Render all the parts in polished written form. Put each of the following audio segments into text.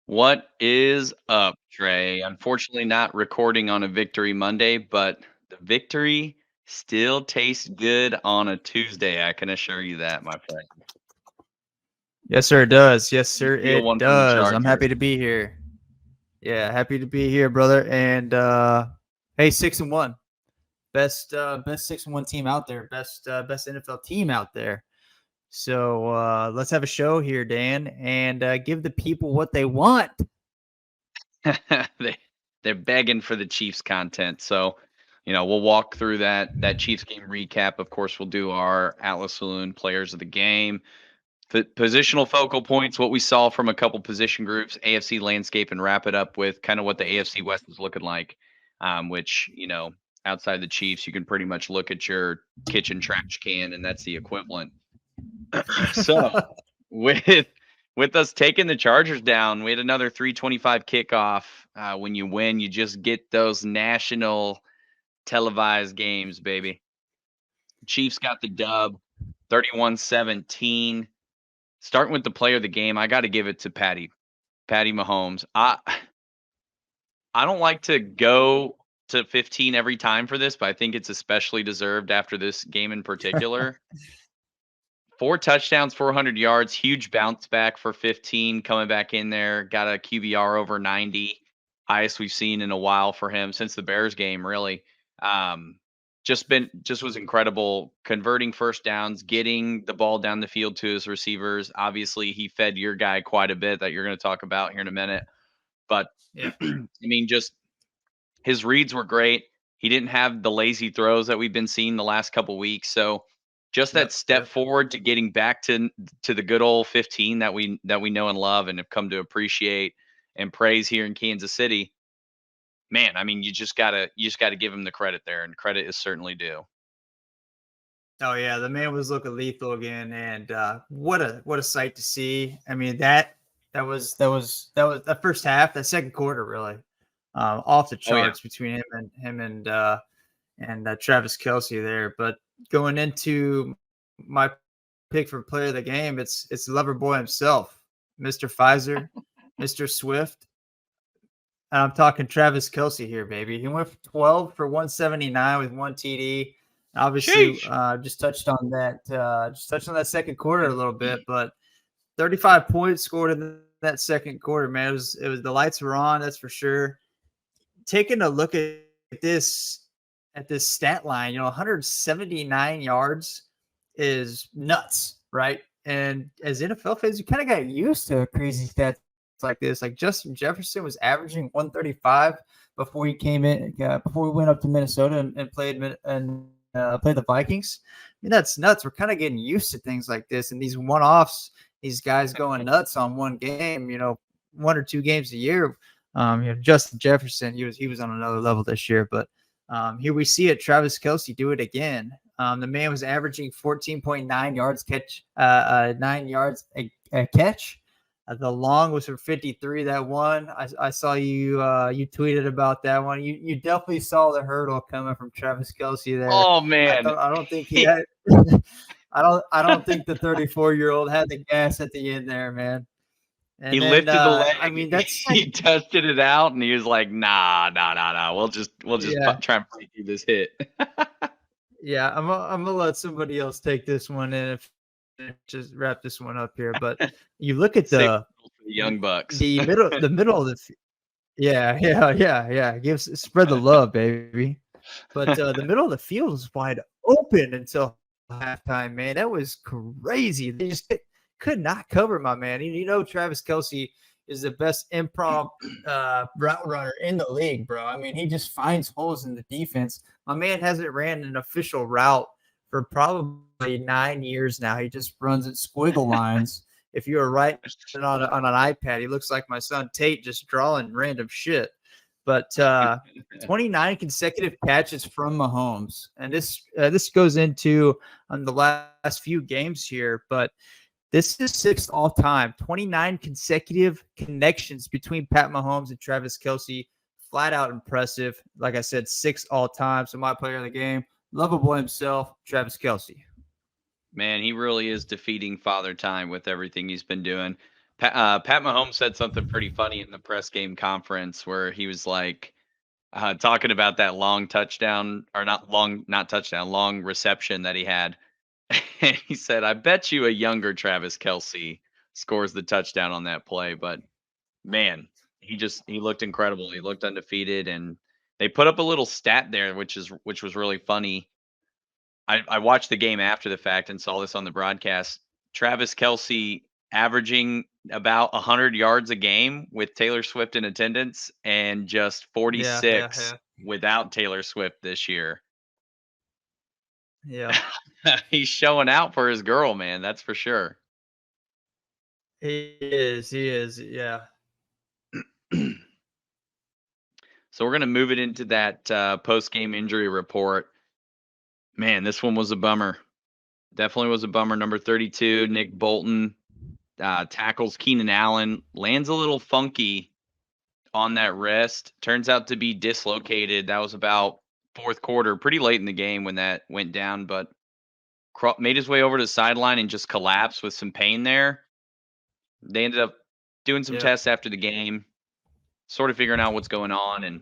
What is up, Trey? Unfortunately, not recording on a Victory Monday, but the victory still tastes good on a Tuesday. I can assure you that, my friend. Yes, sir, it does. Yes, You sir, steal it one from the does. I'm Chargers. happy to be here. Yeah, happy to be here, brother. And hey, 6-1. Best 6-1 team out there. Best NFL team out there. So let's have a show here, Dan, and give the people what they want. they they're begging for the Chiefs content. So, we'll walk through that Chiefs game recap. Of course, we'll do our Atlas Saloon players of the game. Positional focal points, what we saw from a couple position groups, AFC Landscape, and wrap it up with kind of what the AFC West is looking like, which, outside the Chiefs, you can pretty much look at your kitchen trash can, and that's the equivalent. So, with with us taking the Chargers down, we had another 325 kickoff. When you win, you just get those national televised games, baby. Chiefs got the dub, 31-17. Starting with the player of the game, I got to give it to Patty Mahomes. I don't like to go to 15 every time for this, but I think it's especially deserved after this game in particular. 4 touchdowns, 400 yards, huge bounce back for 15 coming back in there. Got a QBR over 90, highest we've seen in a while for him since the Bears game, really. Um, just was incredible converting first downs, getting the ball down the field to his receivers. Obviously, he fed your guy quite a bit that you're going to talk about here in a minute. But Yeah. I mean, just his reads were great. He didn't have the lazy throws that we've been seeing the last couple weeks. So just that Yep. step forward to getting back to the good old 15 that we know and love and have come to appreciate and praise here in Kansas City. Man, I mean, you just gotta give him the credit there, and credit is certainly due. Oh yeah, the man was looking lethal again, and what a sight to see. I mean that was the first half, that second quarter really off the Oh yeah. charts between him and Travis Kelce there. But going into my pick for player of the game, it's Lover Boy himself, Mr. Pfizer, Mr. Swift. And I'm talking Travis Kelce here, baby. He went for 12 for 179 with one TD. Obviously, Sheesh. just touched on that. Just touched on that second quarter a little bit, but 35 points scored in that second quarter. Man, it was the lights were on. That's for sure. Taking a look this at this stat line, 179 yards is nuts, right? And as NFL fans, you kind of got used to crazy stats like this. Like Justin Jefferson was averaging 135 before he came in, before we went up to Minnesota and played the Vikings. I mean, that's nuts. We're kind of getting used to things like this, and these one-offs, these guys going nuts on one game. 1 or 2 games a year. Justin Jefferson, he was on another level this year, but here we see it. Travis Kelce do it again. The man was averaging 14.9 yards catch, 9 yards a catch. The long was for 53. That one, I saw you tweeted about that one. You definitely saw the hurdle coming from Travis Kelce there. Oh man. I don't think he had. I don't think the 34-year-old had the gas at the end there, man. He And then lifted the I leg, mean that's like, he tested it out, and he was like, "Nah, nah, nah, nah. We'll just yeah. try and play through this hit." Yeah, I'm gonna let somebody else take this one and just wrap this one up here. But you look at Safe the for the Young Bucks. the middle of yeah. Spread the love, baby. But the middle of the field was wide open until halftime, man. That was crazy. They just could not cover my man. Travis Kelce is the best improv route runner in the league, bro. I mean, he just finds holes in the defense. My man hasn't ran an official route for probably 9 years now. He just runs at squiggle lines. If you were writing on an iPad, he looks like my son Tate just drawing random shit. But 29 consecutive catches from Mahomes, and this goes into on the last few games here, but this is sixth all time. 29 consecutive connections between Pat Mahomes and Travis Kelce. Flat out impressive. Like I said, sixth all time. So my player of the game, lovable himself, Travis Kelce. Man, he really is defeating Father Time with everything he's been doing. Pat Mahomes said something pretty funny in the press game conference where he was like talking about that long touchdown or not touchdown, long reception that he had. And he said, "I bet you a younger Travis Kelce scores the touchdown on that play." But man, he looked incredible. He looked undefeated, and they put up a little stat there, which was really funny. I watched the game after the fact and saw this on the broadcast. Travis Kelce averaging about 100 yards a game with Taylor Swift in attendance, and just Yeah, 46 without Taylor Swift this year. yeah. He's showing out for his girl, man. That's for sure. He is, yeah. So we're gonna move it into that post game injury report. Man, this one was a bummer. Definitely was a bummer. Number 32, Nick Bolton tackles Keenan Allen, lands a little funky on that wrist. Turns out to be dislocated. That was about fourth quarter, pretty late in the game when that went down, but made his way over to the sideline and just collapsed with some pain there. They ended up doing some tests after the game, sort of figuring out what's going on, and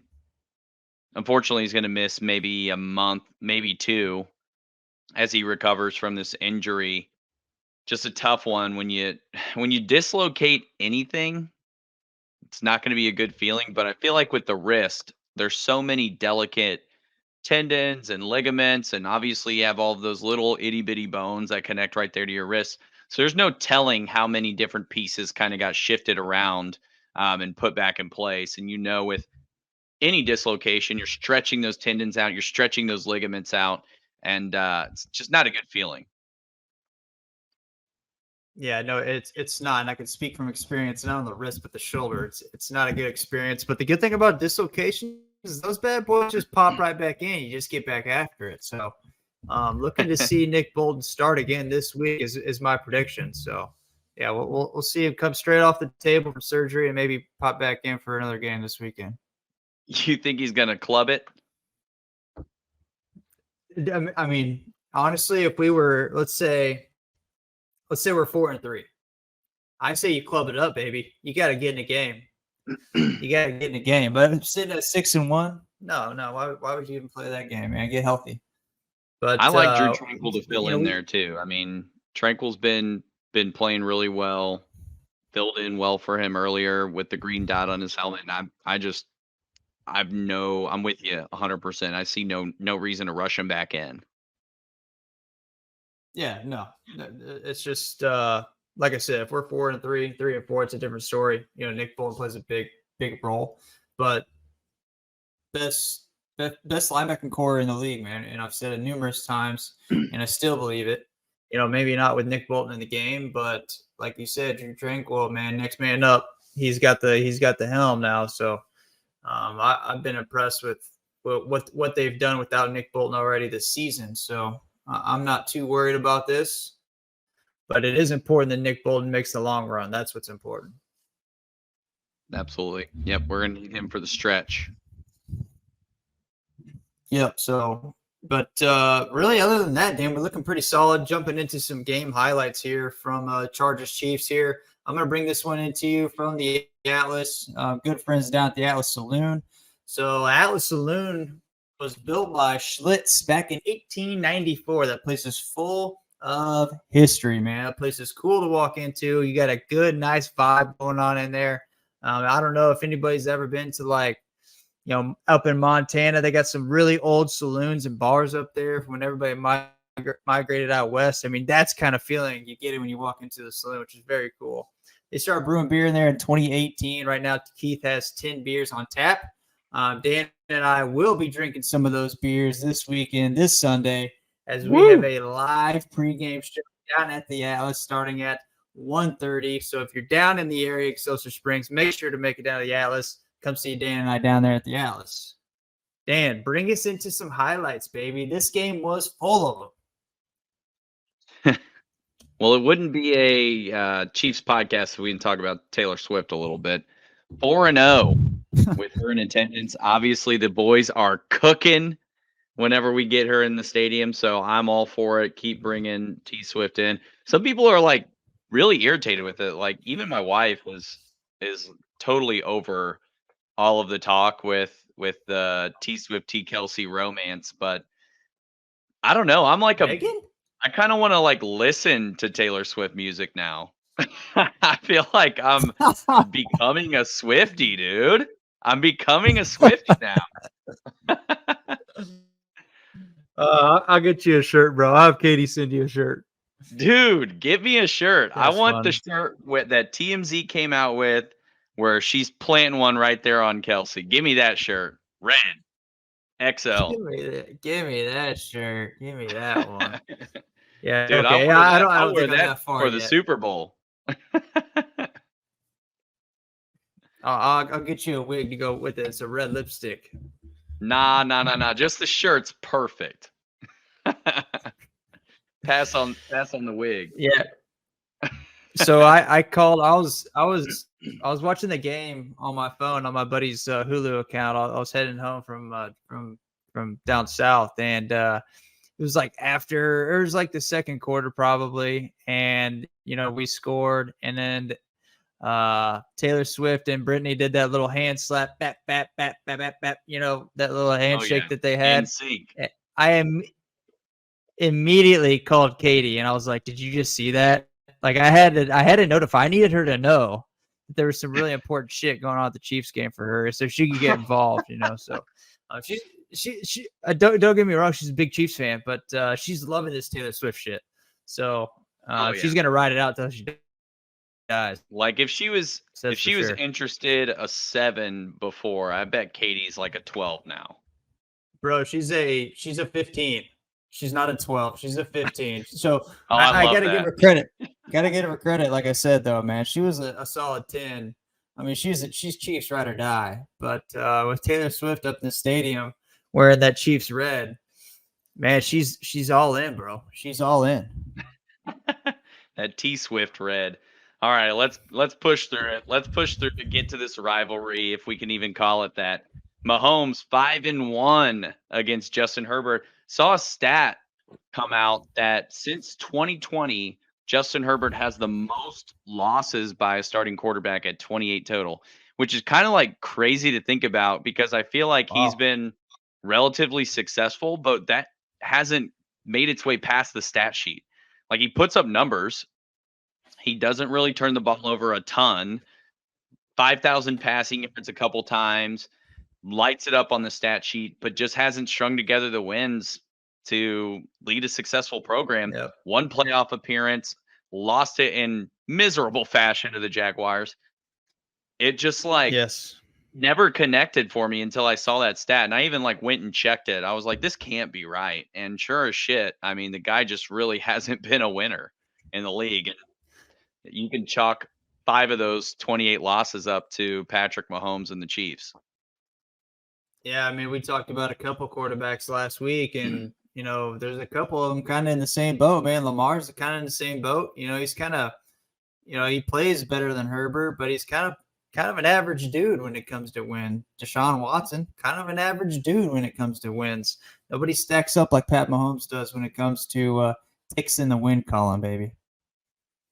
unfortunately he's going to miss maybe a month, maybe two, as he recovers from this injury. Just a tough one when you dislocate anything. It's not going to be a good feeling, but I feel like with the wrist, there's so many delicate tendons and ligaments, and obviously you have all of those little itty bitty bones that connect right there to your wrist. So there's no telling how many different pieces kind of got shifted around and put back in place. And with any dislocation, you're stretching those tendons out, you're stretching those ligaments out, and it's just not a good feeling. Yeah, no, it's not. And I can speak from experience, not on the wrist, but the shoulder. It's not a good experience. But the good thing about dislocations is those bad boys just pop right back in. You just get back after it. So looking to see Nick Bolton start again this week is my prediction. So yeah, we'll see him come straight off the table from surgery and maybe pop back in for another game this weekend. You think he's gonna club it? I mean, honestly, if we were, let's say we're 4-3. I say you club it up, baby. You got to get in the game. You got to get in the game. But if I'm sitting at 6-1, no. Why would you even play that game, man? Get healthy. But I like Drew Tranquil to fill in there too. I mean, Tranquil's been playing really well, filled in well for him earlier with the green dot on his helmet. And I'm with you 100%. I see no reason to rush him back in. Yeah, no, it's just like I said, if we're 4-3, 3-4, it's a different story. Nick Bolton plays a big role, but best linebacking core in the league, man. And I've said it numerous times, and I still believe it. Maybe not with Nick Bolton in the game, but like you said, Drew Tranquil, man, next man up. He's got the helm now. So I've been impressed with what they've done without Nick Bolton already this season. So I'm not too worried about this, but it is important that Nick Bolton makes the long run. That's what's important. Absolutely. Yep. We're going to need him for the stretch. Yep. So, but really, other than that, Dan, we're looking pretty solid. Jumping into some game highlights here from Chargers Chiefs here. I'm going to bring this one into you from the Atlas. Good friends down at the Atlas Saloon. So Atlas Saloon was built by Schlitz back in 1894. That place is full of history, man. That place is cool to walk into. You got a good, nice vibe going on in there. I don't know if anybody's ever been to up in Montana. They got some really old saloons and bars up there from when everybody migrated out west. I mean, that's kind of feeling you get it when you walk into the saloon, which is very cool. They started brewing beer in there in 2018. Right now, Keith has 10 beers on tap. Dan and I will be drinking some of those beers this weekend, this Sunday, as we have a live pregame show down at the Atlas starting at 1:30. So if you're down in the area, Excelsior Springs, make sure to make it down to the Atlas. Come see Dan and I down there at the Atlas. Dan, bring us into some highlights, baby. This game was full of them. Well, it wouldn't be a Chiefs podcast if we didn't talk about Taylor Swift a little bit. 4-0 with her in attendance. Obviously, the boys are cooking whenever we get her in the stadium, so I'm all for it. Keep bringing T Swift in. Some people are really irritated with it. Like even my wife is totally over all of the talk with the T Swift T Kelsey romance, but I don't know. Megan? I kind of want to like listen to Taylor Swift music now. I feel like I'm becoming a Swiftie, dude. I'm becoming a Swiftie now. I'll get you a shirt, bro. I'll have Katie send you a shirt. Dude, give me a shirt. I That's want the fun. shirt that TMZ came out with where she's planting one right there on Kelsey. Give me that shirt. Red. XL. Give me that shirt. Give me that one. Yeah. Dude, Okay. I don't. I I'll don't wear think I'm that that far for the yet. Super Bowl. I'll get you a wig to go with it. It's a red lipstick. Nah. Just the shirt's perfect. Pass on the wig. Yeah. So I called. I was watching the game on my phone on my buddy's Hulu account. I was heading home from down south, and it was like it was like the second quarter probably, and we scored, and then Taylor Swift and Britney did that little hand slap, bap bap bap bap bap bap. That little handshake that they had. Sync. I am immediately called Katie, and I was like, "Did you just see that?" Like I had to notify. I needed her to know that there was some really important shit going on at the Chiefs game for her, so she could get involved. So she don't get me wrong, she's a big Chiefs fan, but she's loving this Taylor Swift shit. So she's gonna ride it out till she dies. Like if she was Sure. interested a 7 before, I bet Katie's like a 12 now. Bro, she's a 15. She's not a 12. She's a 15. So I got to give her credit. Got to give her credit. Like I said, though, man, she was a solid 10. I mean, she's Chiefs ride or die. But with Taylor Swift up in the stadium wearing that Chiefs red, man, she's all in, bro. She's all in. That T Swift red. All right, let's push through it. Let's push through to get to this rivalry, if we can even call it that. Mahomes 5-1 against Justin Herbert. Saw a stat come out that since 2020, Justin Herbert has the most losses by a starting quarterback at 28 total, which is kind of like crazy to think about because I feel like he's been relatively successful, but that hasn't made its way past the stat sheet. Like he puts up numbers. He doesn't really turn the ball over a ton. 5,000 passing yards a couple times. Lights it up on the stat sheet, but just hasn't strung together the wins to lead a successful program. Yep. One playoff appearance, lost it in miserable fashion to the Jaguars. It just never connected for me until I saw that stat. And I even went and checked it. I was like, this can't be right. And sure as shit, I mean, the guy just really hasn't been a winner in the league. You can chalk 5 of those 28 losses up to Patrick Mahomes and the Chiefs. Yeah, I mean, we talked about a couple quarterbacks last week, and there's a couple of them kind of in the same boat, man. Lamar's kind of in the same boat. He's kind of, he plays better than Herbert, but he's kind of an average dude when it comes to win. Deshaun Watson, kind of an average dude when it comes to wins. Nobody stacks up like Pat Mahomes does when it comes to ticks in the win column, baby.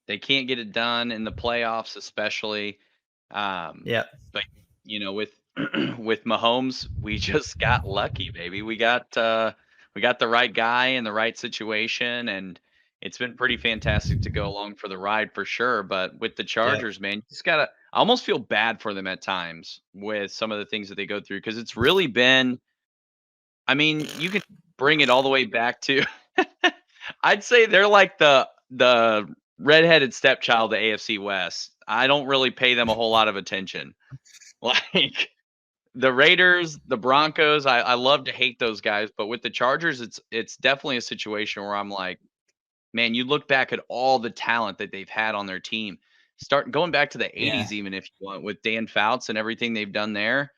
They can't get it done in the playoffs, especially. Yeah, but with Mahomes, we just got lucky, baby. We got the right guy in the right situation, and it's been pretty fantastic to go along for the ride for sure. But with the Chargers, man, you just gotta. I almost feel bad for them at times with some of the things that they go through because it's really been. I mean, you can bring it all the way back to. I'd say they're like the redheaded stepchild of AFC West. I don't really pay them a whole lot of attention. Like the Raiders, the Broncos, I love to hate those guys, but with the Chargers, it's definitely a situation where I'm like, man, you look back at all the talent that they've had on their team. Start going back to the 80s, even if you want, with Dan Fouts and everything they've done there.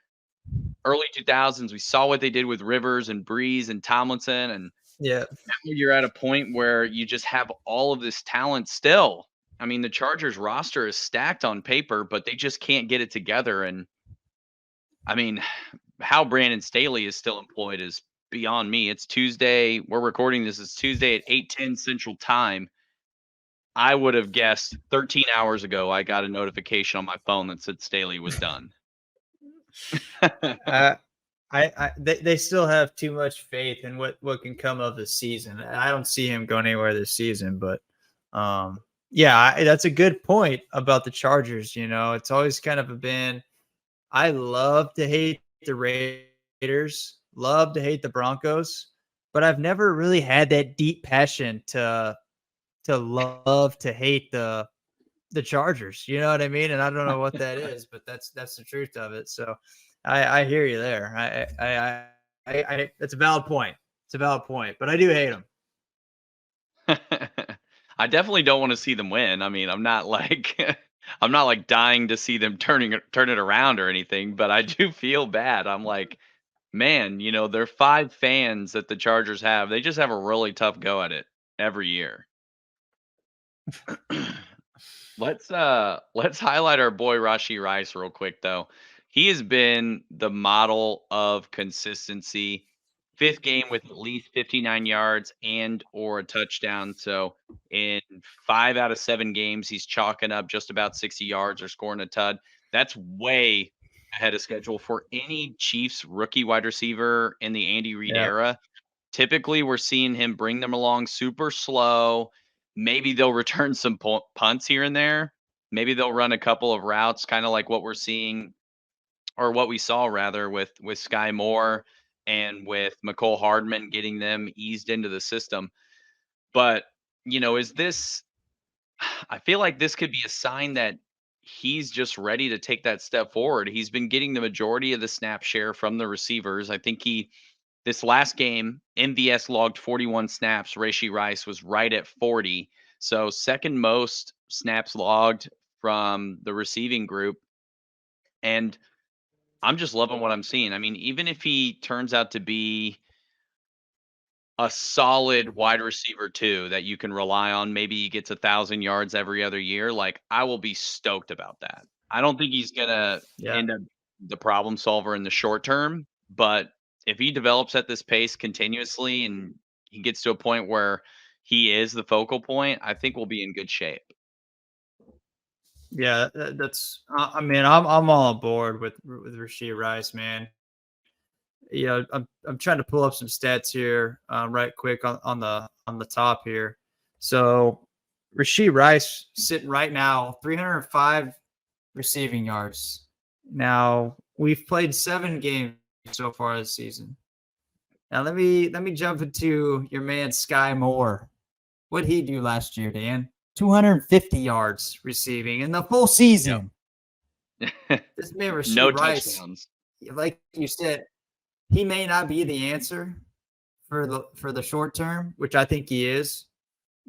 Early 2000s, we saw what they did with Rivers and Breeze and Tomlinson, and now you're at a point where you just have all of this talent still. I mean, the Chargers roster is stacked on paper, but they just can't get it together. And I mean, how Brandon Staley is still employed is beyond me. It's Tuesday. We're recording this. It's Tuesday at 8:10 Central Time. I would have guessed 13 hours ago I got a notification on my phone that said Staley was done. They still have too much faith in what can come of the season. I don't see him going anywhere this season, but yeah, that's a good point about the Chargers. It's always kind of been. I love to hate the Raiders, love to hate the Broncos, but I've never really had that deep passion to love to hate the Chargers. You know what I mean? And I don't know what that is, but that's the truth of it. So I hear you there. That's a valid point. It's a valid point, but I do hate them. I definitely don't want to see them win. I mean, I'm not like I'm not like dying to see them turn it around or anything, but I do feel bad. I'm like, man, there are 5 fans that the Chargers have. They just have a really tough go at it every year. Let's highlight our boy Rashee Rice real quick though. He has been the model of consistency. 5th game with at least 59 yards and or a touchdown. So in 5 out of 7 games, he's chalking up just about 60 yards or scoring a tud. That's way ahead of schedule for any Chiefs rookie wide receiver in the Andy Reid era. Typically, we're seeing him bring them along super slow. Maybe they'll return some punts here and there. Maybe they'll run a couple of routes, kind of like what we're seeing, or what we saw rather, with Sky Moore and with McCole Hardman, getting them eased into the system. But is this? I feel like this could be a sign that he's just ready to take that step forward. He's been getting the majority of the snap share from the receivers. I think this last game, MVS logged 41 snaps. Rashee Rice was right at 40. So second most snaps logged from the receiving group. And I'm just loving what I'm seeing. I mean, even if he turns out to be a solid wide receiver too, that you can rely on, maybe he gets 1,000 yards every other year, like I will be stoked about that. I don't think he's going to end up the problem solver in the short term, but if he develops at this pace continuously and he gets to a point where he is the focal point, I think we'll be in good shape. Yeah, that's. I mean, I'm all on board with Rashee Rice, man. I'm trying to pull up some stats here, right quick on the top here. So Rashee Rice sitting right now 305 receiving yards. Now we've played 7 games so far this season. Now let me jump into your man Sky Moore. What'd he do last year, Dan? 250 yards receiving in the full season. Yep. This man Rashee No Rice, touchdowns. like you said, he may not be the answer for the short term, which I think he is,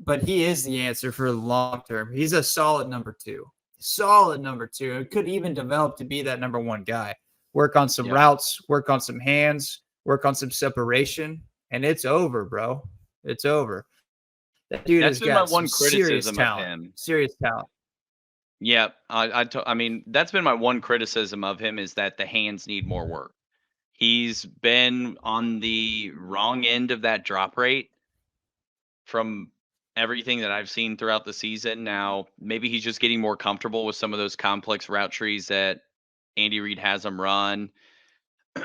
but he is the answer for the long term. He's a solid number 2. Solid number 2. It could even develop to be that number 1 guy. Work on some routes, work on some hands, work on some separation, and it's over, bro. It's over. That dude has got some serious talent. Serious talent. Yeah, I mean, that's been my one criticism of him, is that the hands need more work. He's been on the wrong end of that drop rate from everything that I've seen throughout the season. Now, maybe he's just getting more comfortable with some of those complex route trees that Andy Reid has him run.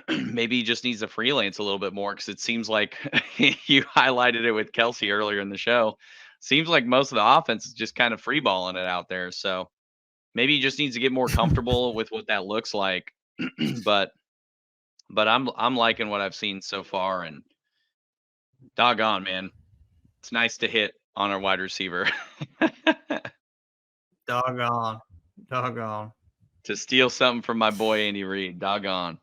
Maybe he just needs to freelance a little bit more, because it seems like you highlighted it with Kelce earlier in the show. Seems like most of the offense is just kind of freeballing it out there. So maybe he just needs to get more comfortable with what that looks like. but I'm liking what I've seen so far, and doggone, man, it's nice to hit on our wide receiver. Doggone. To steal something from my boy Andy Reid, doggone.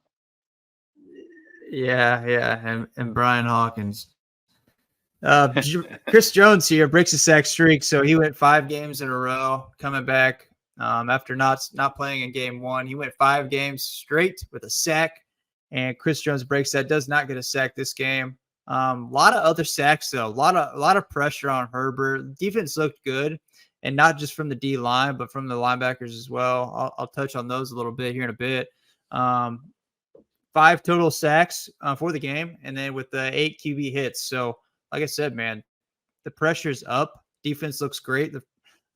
Yeah, and Brian Hawkins. Chris Jones here breaks a sack streak, so he went 5 games in a row coming back after not playing in game 1. He went 5 games straight with a sack, and Chris Jones breaks that. Does not get a sack this game. A lot of other sacks though. A lot of pressure on Herbert. Defense looked good, and not just from the D line, but from the linebackers as well. I'll touch on those a little bit here in a bit. 5 total sacks for the game, and then with the 8 QB hits. So, like I said, man, the pressure's up. Defense looks great.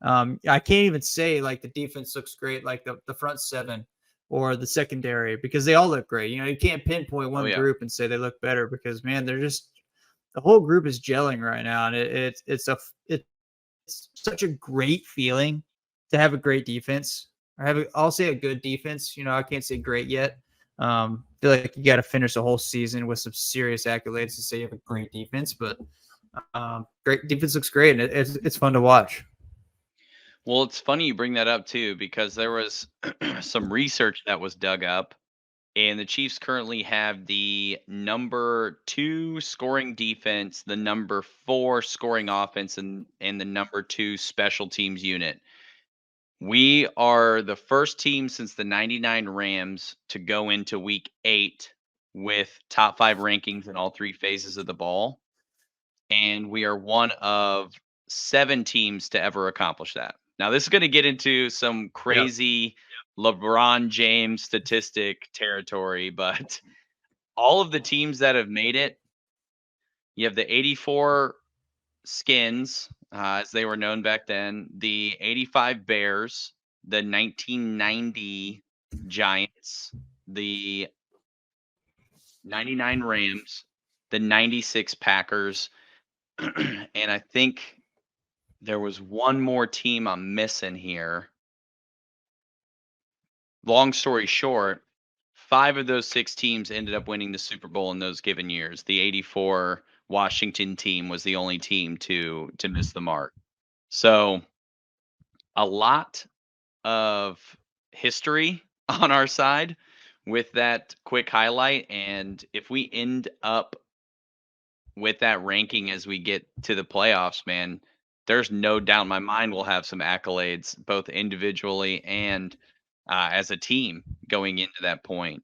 I can't even say like the defense looks great, like the front seven or the secondary, because they all look great. You can't pinpoint Oh one yeah. group and say they look better, because man, they're just the whole group is gelling right now, and it's such a great feeling to have a great defense, or I'll say a good defense. I can't say great yet. I feel like you got to finish the whole season with some serious accolades to say you have a great defense, but great defense looks great, and it's fun to watch. Well, it's funny you bring that up too, because there was some research that was dug up, and the Chiefs currently have the number 2 scoring defense, the number 4 scoring offense, and the number 2 special teams unit. We are the first team since the '99 Rams to go into week 8 with top 5 rankings in all 3 phases of the ball, and we are one of 7 teams to ever accomplish that. Now, this is gonna get into some Yep. crazy LeBron James statistic territory, but all of the teams that have made it, you have the '84 Skins, as they were known back then, the '85 Bears, the 1990 Giants, the '99 Rams, the '96 Packers, and I think there was one more team I'm missing here. Long story short, 5 of those 6 teams ended up winning the Super Bowl in those given years. The '84 Washington team was the only team to miss the mark. So, a lot of history on our side with that quick highlight, and if we end up with that ranking as we get to the playoffs, man, there's no doubt in my mind we'll have some accolades both individually and as a team going into that point.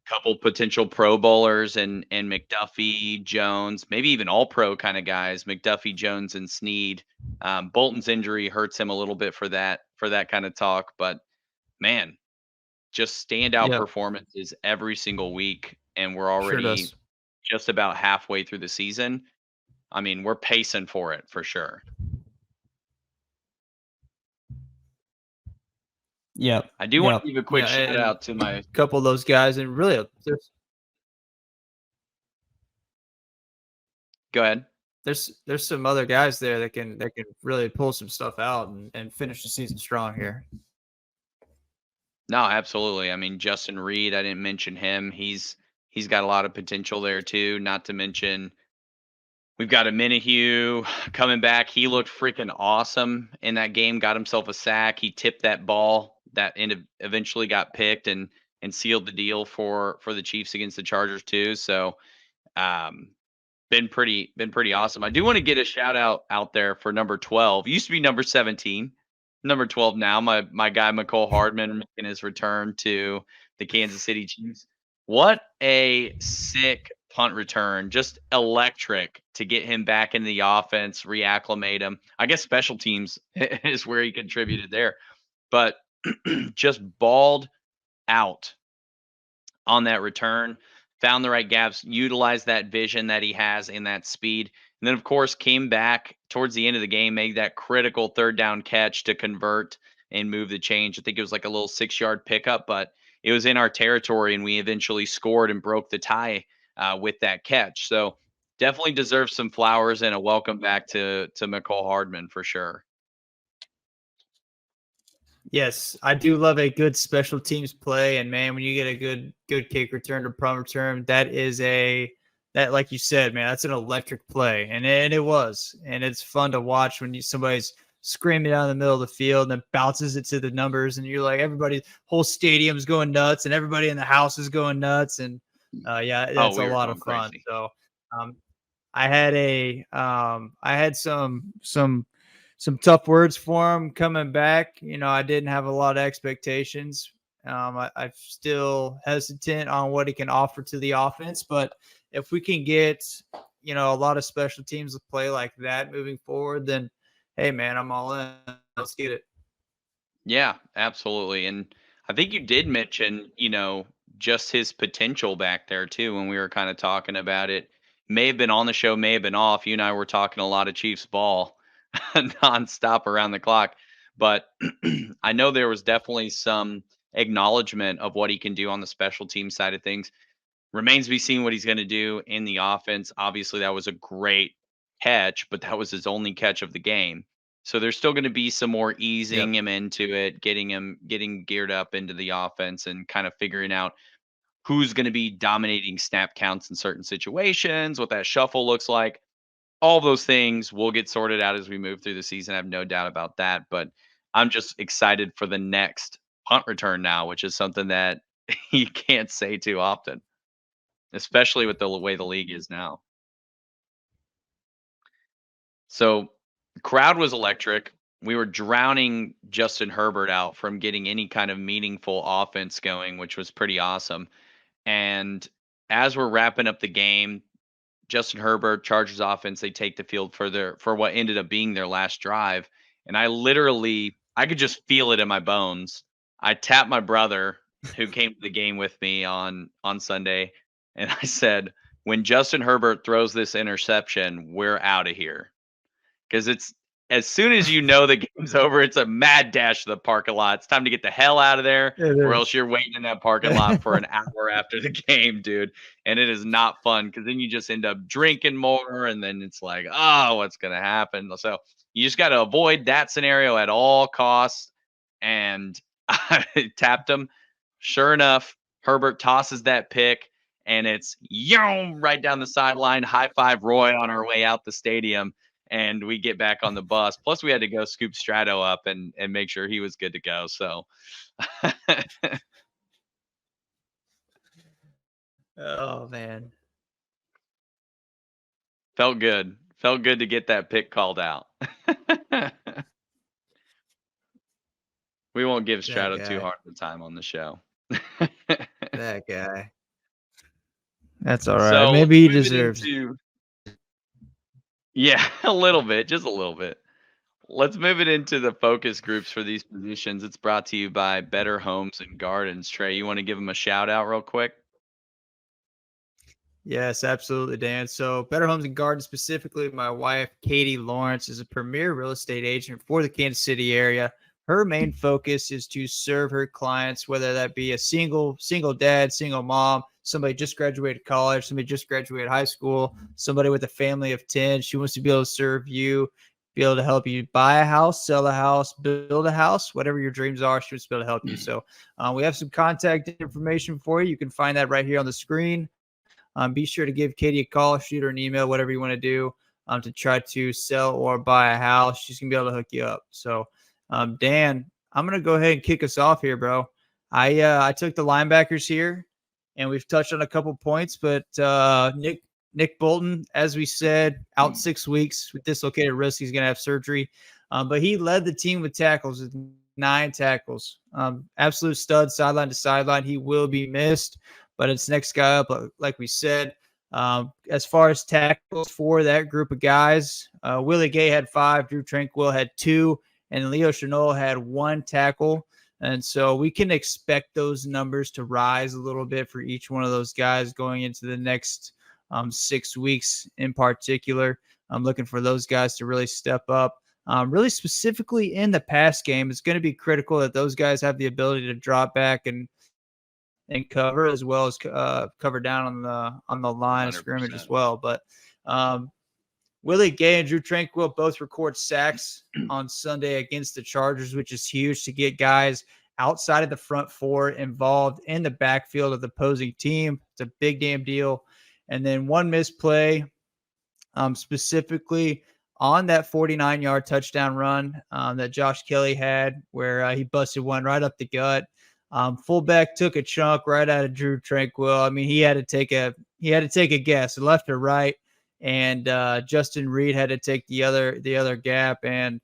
Couple potential Pro Bowlers and McDuffie, Jones, maybe even All Pro kind of guys. McDuffie, Jones, and Snead. Bolton's injury hurts him a little bit for that kind of talk, but man, just standout Yep. performances every single week, and we're Sure already does. just about halfway through the season. I mean, we're pacing for it for sure. Yep. I do want Yep. to give a quick Yeah. shout And out to my. a couple of those guys, and really, Go ahead. there's some other guys there that can really pull some stuff out and finish the season strong here. No, absolutely. I mean, Justin Reed, I didn't mention him. He's got a lot of potential there too. Not to mention we've got a Minihue coming back. He looked freaking awesome in that game. Got himself a sack. He tipped that ball that eventually got picked and sealed the deal for the Chiefs against the Chargers too. So um, been pretty awesome. I do want to get a shout out there for number 12. Used to be number 17, number 12 now. My guy McCole Hardman making his return to the Kansas City Chiefs. What a sick punt return. Just electric to get him back in the offense, reacclimate him. I guess special teams is where he contributed there. But just balled out on that return, found the right gaps, utilized that vision that he has and that speed. And then, of course, came back towards the end of the game, made that critical third down catch to convert and move the change. I think it was like a little 6-yard pickup, but it was in our territory, and we eventually scored and broke the tie with that catch. So definitely deserves some flowers and a welcome back to McCole Hardman for sure. Yes, I do love a good special teams play, and man, when you get a good kick return to punt return, that like you said, man, that's an electric play, and it was, and it's fun to watch when somebody's screaming down the middle of the field and then bounces it to the numbers, and you're like, everybody, whole stadium's going nuts, and everybody in the house is going nuts, and yeah, Oh, that's a we were lot of going fun. crazy. So, I had some tough words for him coming back. I didn't have a lot of expectations. I'm still hesitant on what he can offer to the offense, but if we can get, a lot of special teams to play like that moving forward, then hey, man, I'm all in. Let's get it. Yeah, absolutely. And I think you did mention, just his potential back there too when we were kind of talking about it. May have been on the show, may have been off. You and I were talking a lot of Chiefs ball. nonstop around the clock. But I know there was definitely some acknowledgement of what he can do on the special team side of things. Remains to be seen what he's going to do in the offense. Obviously, that was a great catch, but that was his only catch of the game. So there's still going to be some more Yep. easing him into it, getting geared up into the offense and kind of figuring out who's going to be dominating snap counts in certain situations, what that shuffle looks like. All those things will get sorted out as we move through the season. I have no doubt about that. But I'm just excited for the next punt return now, which is something that you can't say too often, especially with the way the league is now. So, crowd was electric. We were drowning Justin Herbert out from getting any kind of meaningful offense going, which was pretty awesome. And as we're wrapping up the game, Justin Herbert, Chargers offense, they take the field for what ended up being their last drive. And I could just feel it in my bones. I tapped my brother who came to the game with me on Sunday, and I said, when Justin Herbert throws this interception, we're out of here. Because it's as soon as you know the game's over, it's a mad dash to the parking lot. It's time to get the hell out of there, It or is. else you're waiting in that parking lot for an hour after the game, dude. And it is not fun because then you just end up drinking more, and then it's like, oh, what's gonna happen? So you just got to avoid that scenario at all costs. And I tapped him. Sure enough, Herbert tosses that pick, and it's yum right down the sideline. High five Roy on our way out the stadium, and we get back on the bus. Plus, we had to go scoop Strato up and make sure he was good to go. So Oh man. felt good. Felt good to get that pick called out. We won't give That Strato too guy. hard of a time on the show. That guy. That's all right. So let's Maybe he move it deserves. into yeah, a little bit, just a little bit. Let's move it into the focus groups for these positions. It's brought to you by Better Homes and Gardens. Trey, you want to give them a shout out real quick? Yes, absolutely, Dan. So, Better Homes and Gardens, specifically, my wife, Katie Lawrence, is a premier real estate agent for the Kansas City area. Her main focus is to serve her clients, whether that be a single dad, single mom, somebody just graduated college, somebody just graduated high school, somebody with a family of 10. She wants to be able to serve you, be able to help you buy a house, sell a house, build a house, whatever your dreams are. She wants to be able to help you. So, we have some contact information for you. You can find that right here on the screen. Be sure to give Katie a call, shoot her an email, whatever you want to do to try to sell or buy a house. She's going to be able to hook you up. So, Dan, I'm going to go ahead and kick us off here, bro. I took the linebackers here, and we've touched on a couple points, but Nick Bolton, as we said, out 6 weeks with dislocated wrist. He's going to have surgery. But he led the team with tackles, with 9 tackles. Absolute stud, sideline to sideline. He will be missed. But it's next guy up, like we said. As far as tackles for that group of guys, Willie Gay had 5, Drew Tranquil had 2, and Leo Chenot had 1 tackle. And so we can expect those numbers to rise a little bit for each one of those guys going into the next 6 weeks in particular. I'm looking for those guys to really step up. Really specifically in the pass game, it's going to be critical that those guys have the ability to drop back and cover, as well as cover down on the line of scrimmage as 100%. well. But Willie Gay and Drew Tranquil both record sacks on Sunday against the Chargers, which is huge to get guys outside of the front 4 involved in the backfield of the opposing team. It's a big damn deal. And then 1 misplay, specifically on that 49-yard touchdown run that Josh Kelly had, where he busted one right up the gut. Fullback took a chunk right out of Drew Tranquil. I mean, he had to take a guess, left or right, and Justin Reed had to take the other gap, and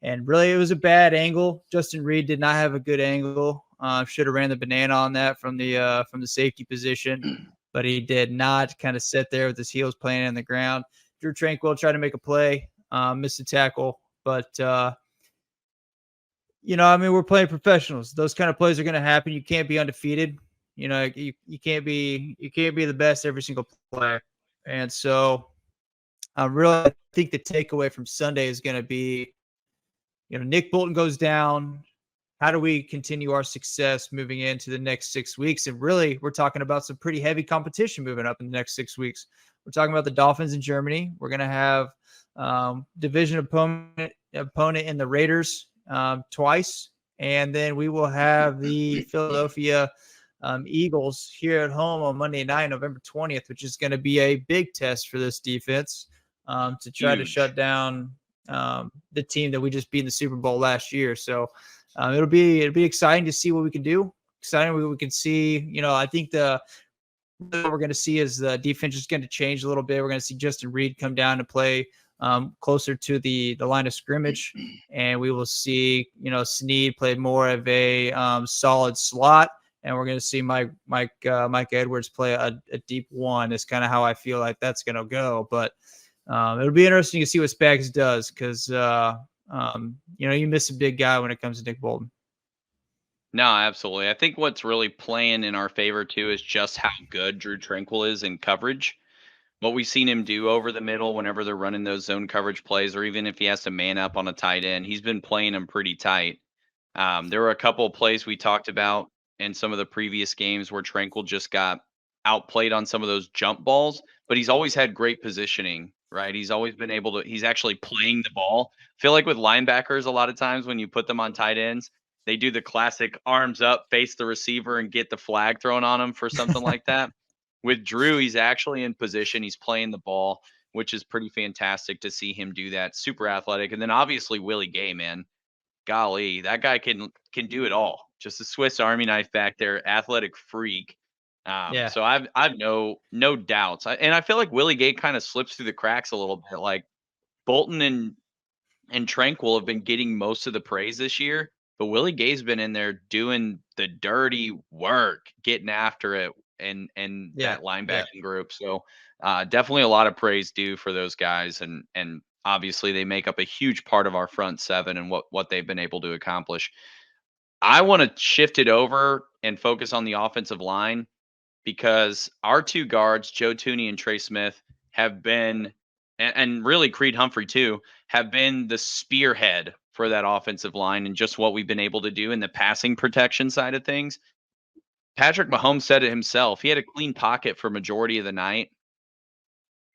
really it was a bad angle. Justin Reed did not have a good angle. Should have ran the banana on that from the safety position, but he did not. Kind of sit there with his heels planted on the ground. Drew Tranquil tried to make a play, missed a tackle, but I mean, we're playing professionals. Those kind of plays are going to happen. You can't be undefeated. You can't be the best every single play. And so I'm really think the takeaway from Sunday is going to be, Nick Bolton goes down. How do we continue our success moving into the next 6 weeks? And really, we're talking about some pretty heavy competition moving up in the next 6 weeks. We're talking about the Dolphins in Germany. We're going to have division opponent in the Raiders twice. And then we will have the Philadelphia Eagles here at home on Monday night, November 20th, which is going to be a big test for this defense to try to shut down the team that we just beat in the Super Bowl last year. So it'll be exciting to see what we can do. Exciting what we can see. I think what we're going to see is the defense is going to change a little bit. We're going to see Justin Reed come down and play closer to the line of scrimmage, and we will see Snead play more of a solid slot, and we're going to see Mike Edwards play a deep one. Is kind of how I feel like that's going to go. But it'll be interesting to see what Spags does because you miss a big guy when it comes to Nick Bolton. No, absolutely. I think what's really playing in our favor too is just how good Drew Tranquill is in coverage. What we've seen him do over the middle whenever they're running those zone coverage plays, or even if he has to man up on a tight end, he's been playing them pretty tight. There were a couple of plays we talked about in some of the previous games where Tranquill just got outplayed on some of those jump balls, but he's always had great positioning, right? He's always been able to, he's actually playing the ball. I feel like with linebackers, a lot of times when you put them on tight ends, they do the classic arms up, face the receiver, and get the flag thrown on them for something like that. With Drew, he's actually in position. He's playing the ball, which is pretty fantastic to see him do that. Super athletic. And then obviously Willie Gay, man. Golly, that guy can do it all. Just a Swiss Army knife back there, athletic freak. So I've no doubts. And I feel like Willie Gay kind of slips through the cracks a little bit. Like Bolton and Tranquill have been getting most of the praise this year, but Willie Gay's been in there doing the dirty work, getting after it, and that linebacking group. So definitely a lot of praise due for those guys, and obviously they make up a huge part of our front seven and what they've been able to accomplish. I want to shift it over and focus on the offensive line because our two guards, Joe Tooney and Trey Smith, have been, and really Creed Humphrey too, have been the spearhead for that offensive line and just what we've been able to do in the passing protection side of things. Patrick Mahomes said it himself. He had a clean pocket for majority of the night.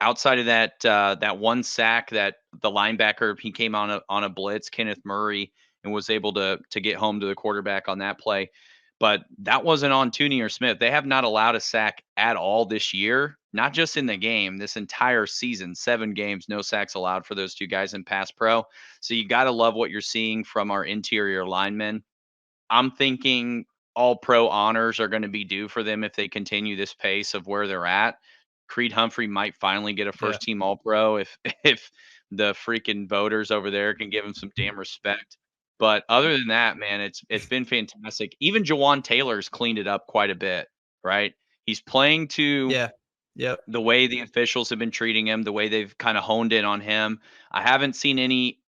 Outside of that one sack that the linebacker, he came on a blitz, Kenneth Murray, and was able to get home to the quarterback on that play. But that wasn't on Tooney or Smith. They have not allowed a sack at all this year, not just in the game, this entire season, 7 games, no sacks allowed for those two guys in pass pro. So you got to love what you're seeing from our interior linemen. I'm thinking all pro honors are going to be due for them if they continue this pace of where they're at. Creed Humphrey might finally get a first team all pro if the freaking voters over there can give him some damn respect. But other than that, man, it's been fantastic. Even Jawan Taylor's cleaned it up quite a bit, right? He's playing to the way the officials have been treating him, the way they've kind of honed in on him. I haven't seen any,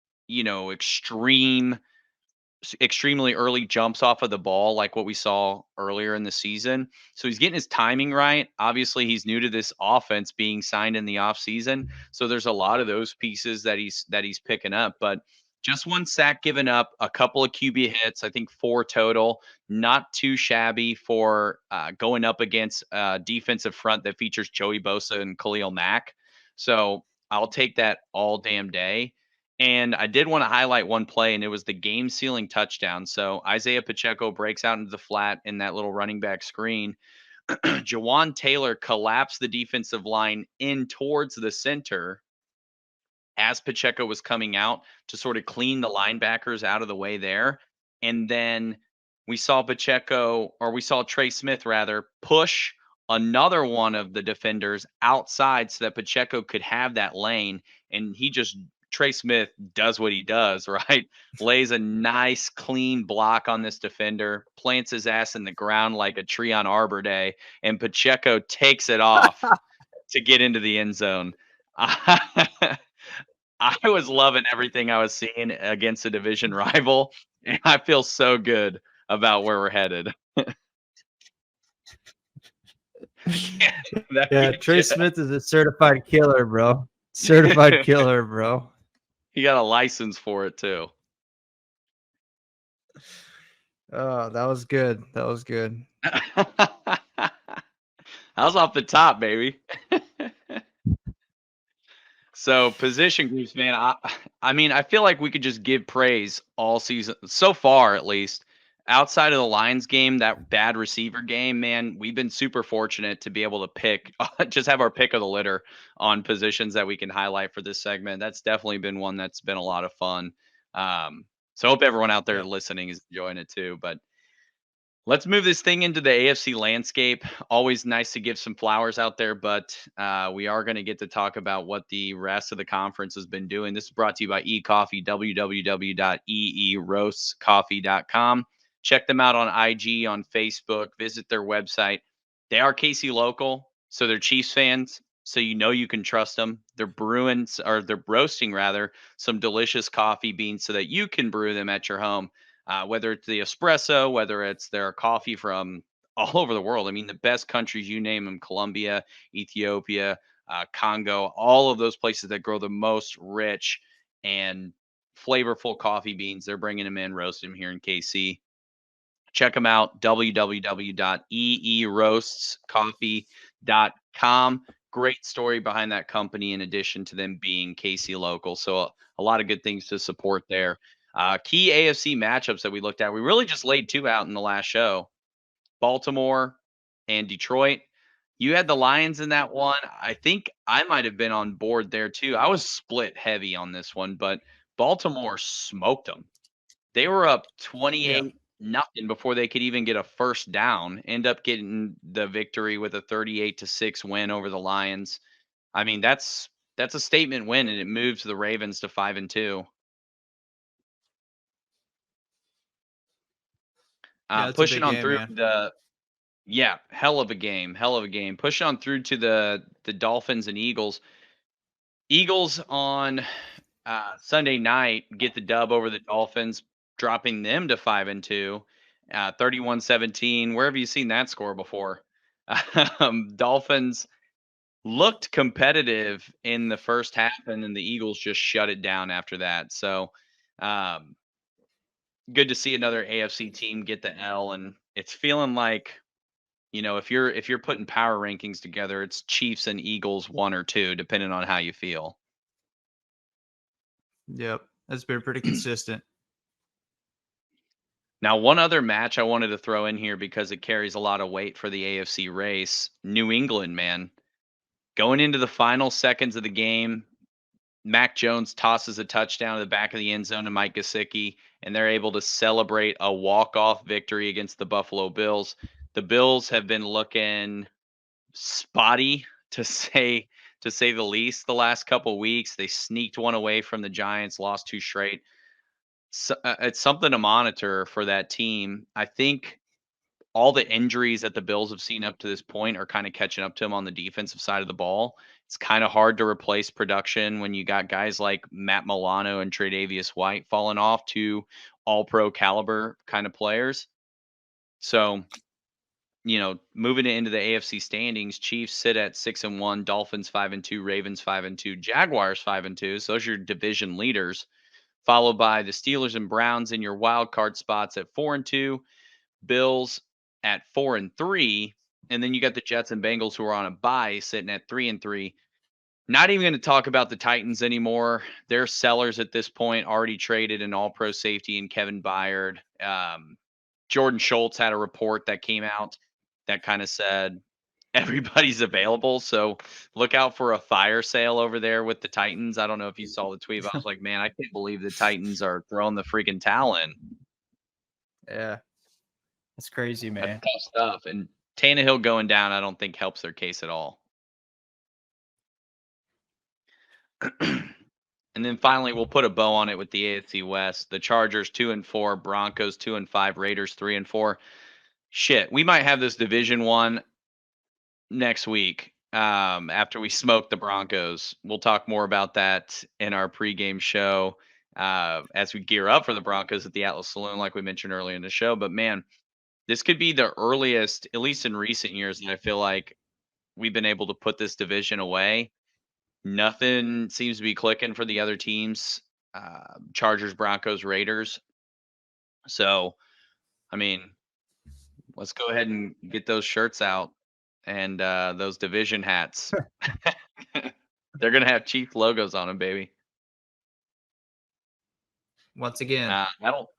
extremely early jumps off of the ball like what we saw earlier in the season. So he's getting his timing right. Obviously, he's new to this offense being signed in the offseason. So there's a lot of those pieces that he's picking up. But just one sack given up, a couple of QB hits, I think 4 total. Not too shabby for going up against a defensive front that features Joey Bosa and Khalil Mack. So I'll take that all damn day. And I did want to highlight one play, and it was the game-sealing touchdown. So Isaiah Pacheco breaks out into the flat in that little running back screen. Jawan Taylor collapsed the defensive line in towards the center as Pacheco was coming out to sort of clean the linebackers out of the way there. And then we saw Trey Smith rather push another one of the defenders outside so that Pacheco could have that lane. And Trey Smith does what he does, right? Lays a nice clean block on this defender, plants his ass in the ground like a tree on Arbor Day, and Pacheco takes it off to get into the end zone. I was loving everything I was seeing against a division rival, and I feel so good about where we're headed. Trey Smith is a certified killer, bro. Certified killer, bro. He got a license for it too. Oh, that was good. That was good. I was off the top, baby. So position groups, man. I mean, I feel like we could just give praise all season so far, at least. Outside of the Lions game, that bad receiver game, man, we've been super fortunate to be able to pick, just have our pick of the litter on positions that we can highlight for this segment. That's definitely been one that's been a lot of fun. So I hope everyone out there Yep. listening is enjoying it too. But let's move this thing into the AFC landscape. Always nice to give some flowers out there, but we are going to get to talk about what the rest of the conference has been doing. This is brought to you by eCoffee, www.eeroastcoffee.com. Check them out on IG, on Facebook, visit their website. They are KC local, so they're Chiefs fans, so you know you can trust them. They're brewing, or they're roasting rather, some delicious coffee beans so that you can brew them at your home, whether it's the espresso, whether it's their coffee from all over the world. I mean, the best countries, you name them: Colombia, Ethiopia, Congo, all of those places that grow the most rich and flavorful coffee beans. They're bringing them in, roasting them here in KC. Check them out, www.eeroastscoffee.com. Great story behind that company, in addition to them being KC local. So a lot of good things to support there. Key AFC matchups that we looked at. We really just laid two out in the last show: Baltimore and Detroit. You had the Lions in that one. I think I might have been on board there too. I was split heavy on this one, but Baltimore smoked them. They were up Yeah. 28 nothing before they could even get a first down. End up getting the victory with a 38-6 win over the Lions. I mean, that's a statement win, and it moves the Ravens to 5-2. Yeah, it's a Pushing big on game, through man. the Yeah, hell of a game, hell of a game. Pushing on through to the Dolphins and Eagles. Eagles on Sunday night get the dub over the Dolphins, dropping them to 5-2, 31-17. Where have you seen that score before? Dolphins looked competitive in the first half, and then the Eagles just shut it down after that. So, um, good to see another AFC team get the L, and it's feeling like, if you're putting power rankings together, it's Chiefs and Eagles 1 or 2, depending on how you feel. Yep. That's been pretty consistent. Now, one other match I wanted to throw in here because it carries a lot of weight for the AFC race. New England, man, going into the final seconds of the game, Mac Jones tosses a touchdown to the back of the end zone to Mike Gesicki, and they're able to celebrate a walk-off victory against the Buffalo Bills. The Bills have been looking spotty, to say the least, the last couple weeks. They sneaked one away from the Giants, lost two straight. So, it's something to monitor for that team. I think all the injuries that the Bills have seen up to this point are kind of catching up to them on the defensive side of the ball. It's kind of hard to replace production when you got guys like Matt Milano and Tre'Davious White falling off, to all pro caliber kind of players. So, moving it into the AFC standings, Chiefs sit at 6-1, Dolphins 5-2, Ravens 5-2, Jaguars 5-2. So those are your division leaders, followed by the Steelers and Browns in your wild card spots at 4-2, Bills at 4-3, and then you got the Jets and Bengals who are on a bye sitting at 3-3. Not even going to talk about the Titans anymore. They're sellers at this point, already traded an all-pro safety in Kevin Byard. Jordan Schultz had a report that came out that kind of said everybody's available. So look out for a fire sale over there with the Titans. I don't know if you saw the tweet, but I was like, man, I can't believe the Titans are throwing the freaking towel in. Yeah. That's crazy, That's man. tough stuff. And Tannehill going down, I don't think helps their case at all. And then finally, we'll put a bow on it with the AFC West. The Chargers 2-4, Broncos 2-5, Raiders 3-4. Shit, we might have this division one next week, after we smoke the Broncos. We'll talk more about that in our pregame show, as we gear up for the Broncos at the Atlas Saloon, like we mentioned earlier in the show. But man, this could be the earliest, at least in recent years, that I feel like we've been able to put this division away. Nothing seems to be clicking for the other teams. Chargers, Broncos, Raiders. So, I mean, let's go ahead and get those shirts out and those division hats. They're gonna have Chief logos on them, baby. Once again. That'll.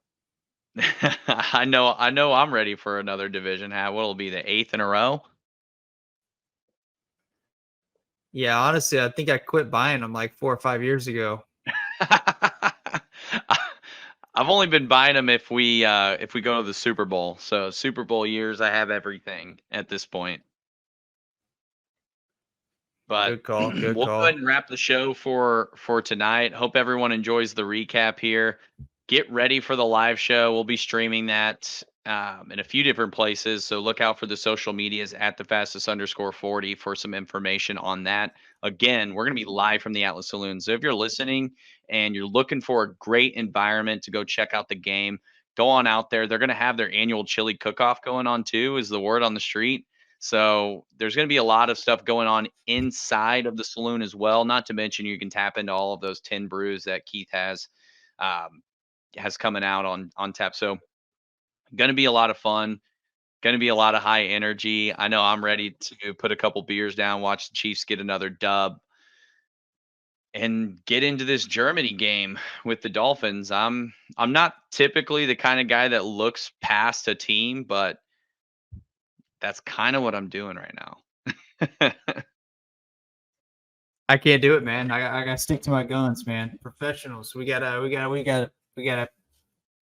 I know. I'm ready for another division hat. What'll be the 8th in a row? Yeah, honestly, I think I quit buying them like 4 or 5 years ago. I've only been buying them if we go to the Super Bowl. So Super Bowl years, I have everything at this point. But Good call. Good we'll go call. ahead and wrap the show for tonight. Hope everyone enjoys the recap here. Get ready for the live show. We'll be streaming that in a few different places. So look out for the social medias at the fastest_40 for some information on that. Again, we're going to be live from the Atlas Saloon. So if you're listening and you're looking for a great environment to go check out the game, go on out there. They're going to have their annual chili cook-off going on too, is the word on the street. So there's going to be a lot of stuff going on inside of the saloon as well. Not to mention you can tap into all of those 10 brews that Keith has coming out on tap. So going to be a lot of fun. Going to be a lot of high energy. I know I'm ready to put a couple beers down, watch the Chiefs get another dub, and get into this Germany game with the Dolphins. I'm not typically the kind of guy that looks past a team, but that's kind of what I'm doing right now. I can't do it, man. I gotta stick to my guns, man. Professionals. We gotta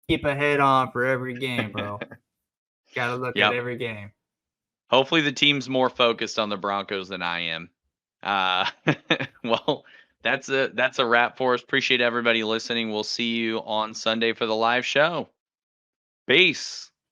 keep a head on for every game, bro. Gotta look at Yep. every game. Hopefully the team's more focused on the Broncos than I am. Well, that's a wrap for us. Appreciate everybody listening. We'll see you on Sunday for the live show. Peace.